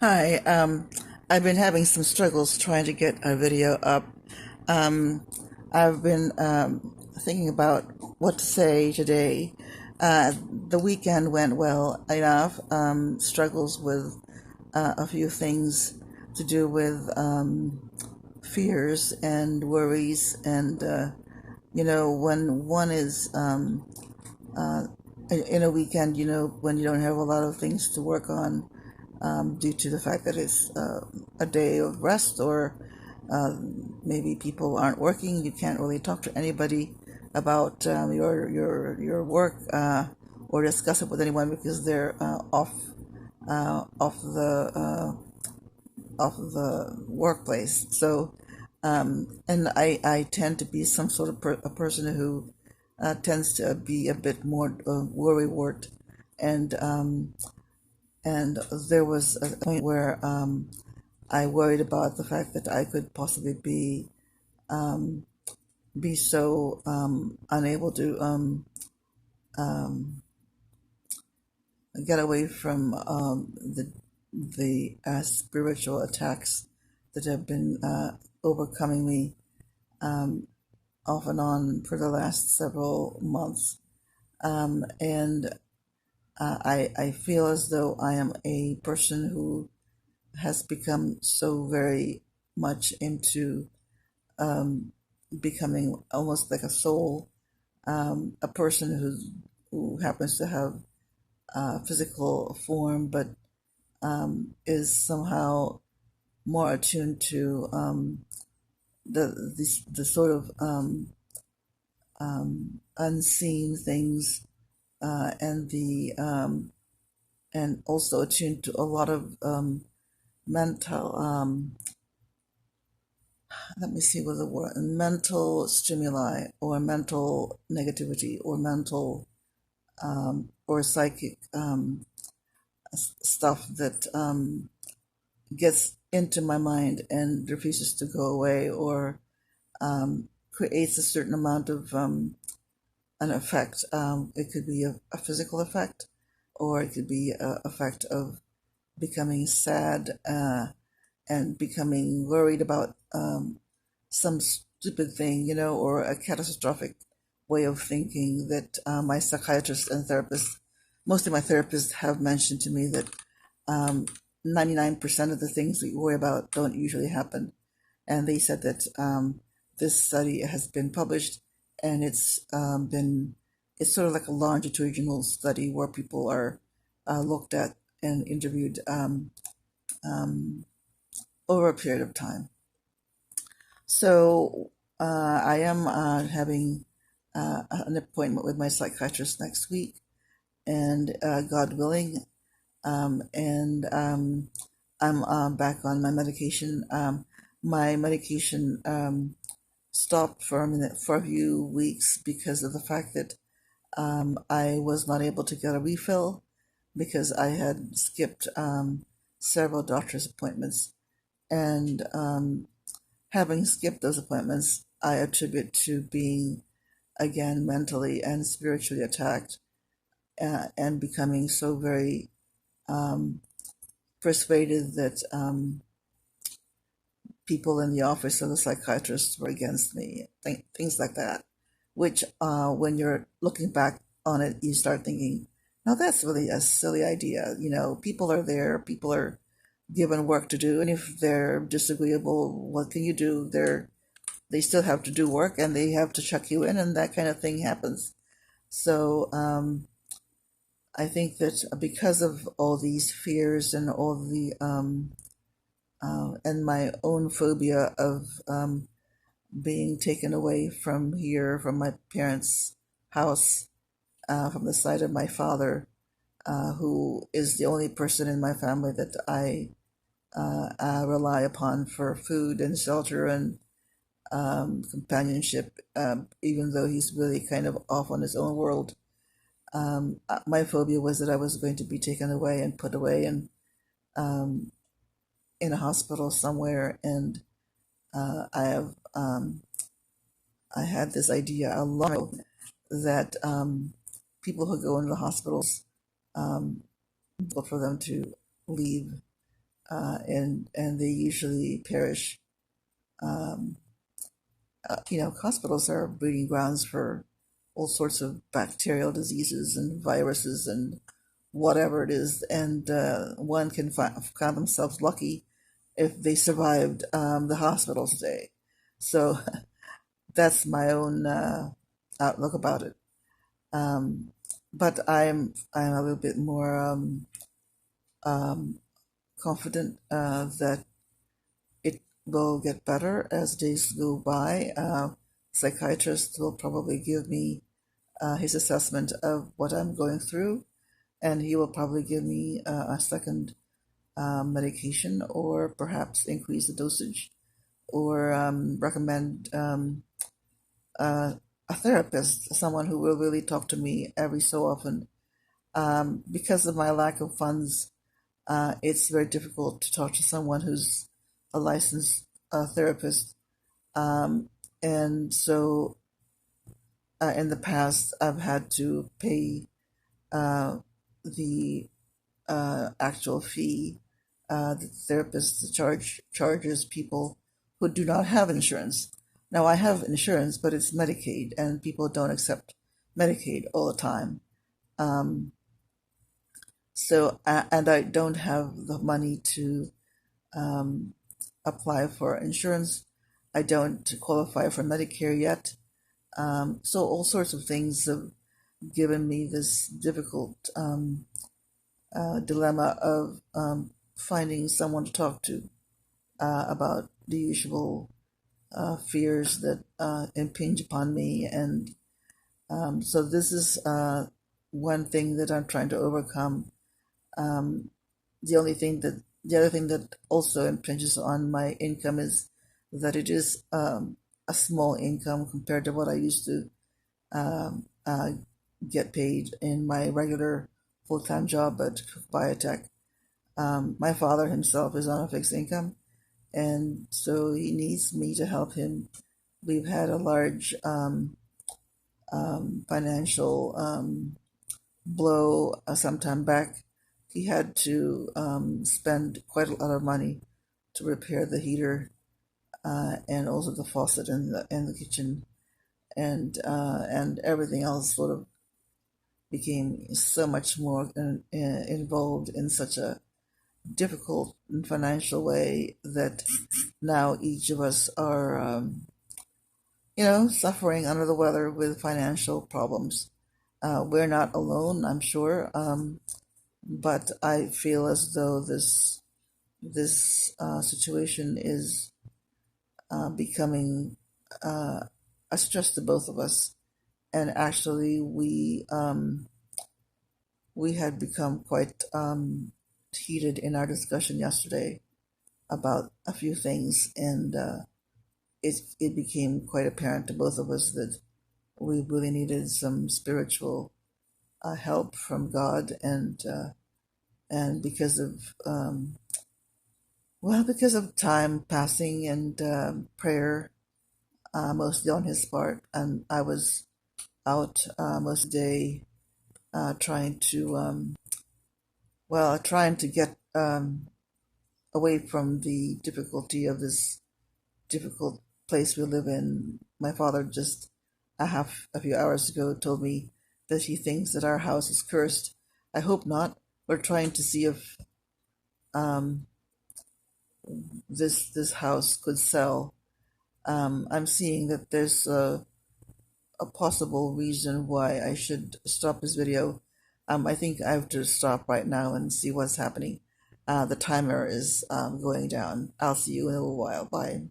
Hi, I've been having some struggles trying to get a video up. Um, I've been thinking about what to say today. The weekend went well enough. Struggles with a few things to do with fears and worries, and when one is uh, in a weekend, when you don't have a lot of things to work on due to the fact that it's a day of rest, or maybe people aren't working. You can't really talk to anybody about your work, or discuss it with anyone because they're off the workplace. So, and I tend to be some sort of a person who tends to be a bit more worrywart, and and there was a point where I worried about the fact that I could possibly um, be so unable to um, get away from the spiritual attacks that have been overcoming me um, off and on for the last several months. And I feel as though I am a person who has become so very much into um, becoming almost like a soul, a person who happens to have physical form, but is somehow more attuned to the sort of unseen things, and the and also attuned to a lot of mental let me see what the word mental stimuli, or mental negativity, or mental or psychic stuff that gets into my mind and refuses to go away, or creates a certain amount of an effect. It could be a physical effect, or it could be a effect of becoming sad, and becoming worried about some stupid thing, or a catastrophic way of thinking that my psychiatrist and therapist, mostly my therapists, have mentioned to me that um, 99% of the things that you worry about don't usually happen. And they said that this study has been published, and it's sort of like a longitudinal study where people are looked at and interviewed um, over a period of time. So I am having an appointment with my psychiatrist next week, and God willing, and I'm back on my medication. My medication stopped for a minute, for a few weeks, because of the fact that I was not able to get a refill because I had skipped several doctor's appointments, and having skipped those appointments, I attribute to being again mentally and spiritually attacked, and becoming so very um, persuaded that people in the office of the psychiatrist were against me, things like that. Which, when you're looking back on it, you start thinking, no, that's really a silly idea. People are there, people are given work to do, and if they're disagreeable, what can you do? They still have to do work, and they have to check you in, and that kind of thing happens. So I think that because of all these fears and all the and my own phobia of being taken away from here, from my parents' house, from the side of my father, who is the only person in my family that I rely upon for food and shelter and companionship, even though he's really kind of off on his own world. My phobia was that I was going to be taken away and put away um, in a hospital somewhere, and I had this idea a long ago that people who go into the hospitals, for them to leave and they usually perish. Um, Hospitals are breeding grounds for all sorts of bacterial diseases and viruses and whatever it is, and one can count themselves lucky if they survived the hospital stay. So that's my own outlook about it. Um, but I'm a little bit more um, confident that it will get better as days go by. Psychiatrist will probably give me his assessment of what I'm going through, and he will probably give me a second medication, or perhaps increase the dosage, or recommend uh, a therapist, someone who will really talk to me every so often. Because of my lack of funds, it's very difficult to talk to someone who's a licensed therapist. Um, and so in the past, I've had to pay uh, the actual fee the therapist charges people who do not have insurance. Now, I have insurance, but it's Medicaid, and people don't accept Medicaid all the time. Um, and I don't have the money to um, apply for insurance. I don't qualify for Medicare yet. So all sorts of things have given me this difficult dilemma of finding someone to talk to about the usual fears that impinge upon me. And so this is one thing that I'm trying to overcome. Um, the other thing that also impinges on my income is that it is a small income compared to what I used to um, uh, get paid in my regular full-time job at biotech. My father himself is on a fixed income, and so he needs me to help him. We've had a large financial blow some time back. He had to spend quite a lot of money to repair the heater and also the faucet in the kitchen, and everything else sort of became so much more involved in such a difficult and financial way that now each of us are, suffering under the weather with financial problems. We're not alone, I'm sure, but I feel as though this situation is becoming a stress to both of us. And actually, we had become quite heated in our discussion yesterday about a few things, and it became quite apparent to both of us that we really needed some spiritual help from God, and because of because of time passing and prayer, mostly on his part, and I was out most of the day trying to trying to get away from the difficulty of this difficult place we live in. My father just a few hours ago told me that he thinks that our house is cursed. I hope not. We're trying to see if um, this house could sell. I'm seeing that there's a possible reason why I should stop this video. I think I have to stop right now and see what's happening. The timer is going down. I'll see you in a little while. Bye.